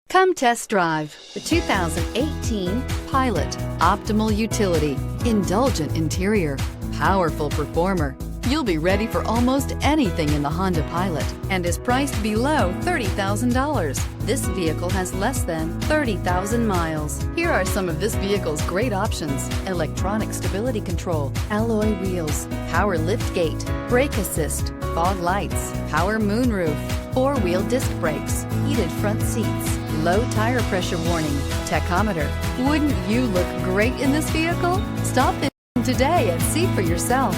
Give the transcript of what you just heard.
Come test drive the 2018 Pilot. Optimal utility, indulgent interior, powerful performer. You'll be ready for almost anything in the Honda Pilot and is priced below $30,000. This vehicle has less than 30,000 miles. Here are some of this vehicle's great options: electronic stability control, alloy wheels, power liftgate, brake assist, fog lights, power moonroof, four-wheel disc brakes, heated front seats, low tire pressure warning, tachometer. Wouldn't you look great in this vehicle? Stop in today and see for yourself.